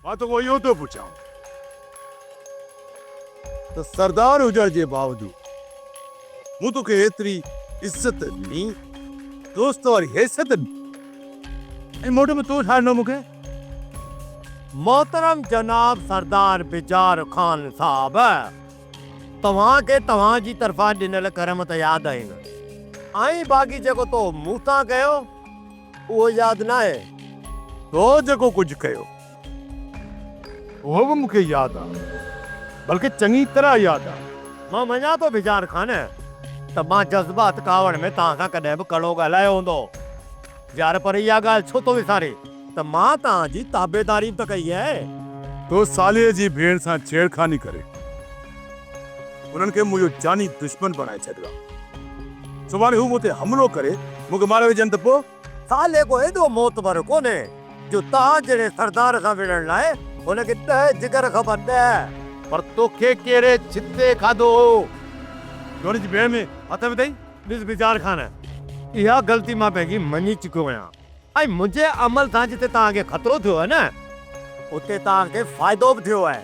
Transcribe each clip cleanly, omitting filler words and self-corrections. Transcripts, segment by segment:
मां तो इहो थो पुछां त सरदार हुजण जे बावजूद मूं तोखे एतिरी इज़त ॾिनी, दोस्त वारी हैसियत ॾिनी, ऐं मोटे में तूं छा ॾिनो मूंखे? मोहतरम जनाब सरदार बिजार खान साहब, तव्हांखे तव्हांजी तरफ़ां ॾिनल करम त यादि आहिनि, ऐं बाक़ी जेको तो मूंसां कयो उहो यादि न आहे। तो जेको कुझु कयो उहो बि मूंखे यादि आहे, बल्कि चङी तरह यादि आहे। मां मञा थो बिजार खान त मां जज़्बात कावड़ में तव्हां सां कॾहिं बि कड़ो ॻाल्हायो हूंदो यार, पर इहा ॻाल्हि छो थो विसारे त मां तव्हांजी ताबेदारी त कई आहे। तो सालीअ जी भेण सां छेड़खानी करे उन्हनि खे मुंहिंजो जानी दुश्मन बणाए छॾियो आहे। सुभाणे हू मूं ते हमलो करे मूंखे मारे विझनि त पोइ? साले को एॾो मोतबर कोन्हे जो तव्हां जहिड़े सरदार सां विढ़ण लाइ हुनखे 10 जिगर ख़बर 10। पर तोखे कहिड़े छिते खाधो हो? जोनी जी भेण में हथ विधई? ॾिस बिजार खान, इहा ग़लती मां पंहिंजी मञी चुको आहियां, ऐं मुंहिंजे अमल सां जिते तव्हांखे ख़तरो थियो आहे न, उते तव्हांखे फ़ाइदो बि थियो आहे।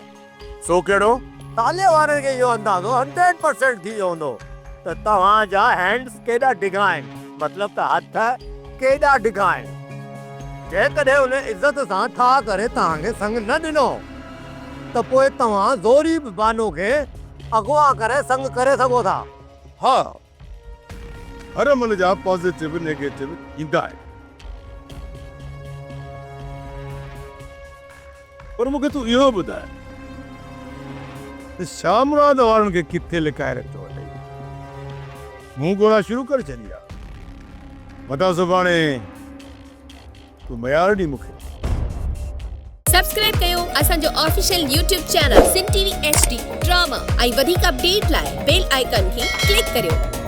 सो कहिड़ो? ताले वारनि खे इहो अंदाज़ो 100% थी वियो हूंदो त तव्हांजा हैंड्स केॾा डिघा आहिनि, मतिलबु त हथ केॾा डिघा आहिनि। जेकॾहिं उन इज़त सां ठा करे तव्हांखे संग न ॾिनो त पोइ तव्हां ज़ोरी बि बानो खे अगवा करे संग करे सघो था। हा, हर अमल जा पॉजिटिव नेगेटिव ईंदा आहिनि, पर मूंखे तूं इहो ॿुधाए त शामराद वारनि खे किथे लिकाए रखियो अथई? मूं ॻोल्हा शुरू करे छॾी आहे। मता सुभाणे तूं मयार ॾी मूंखे। सब्सक्राइब कयो असांजो official YouTube channel Sindh TV HD drama ऐं वधीक अपडेट लाइ बेल आइकन खे क्लिक करियो।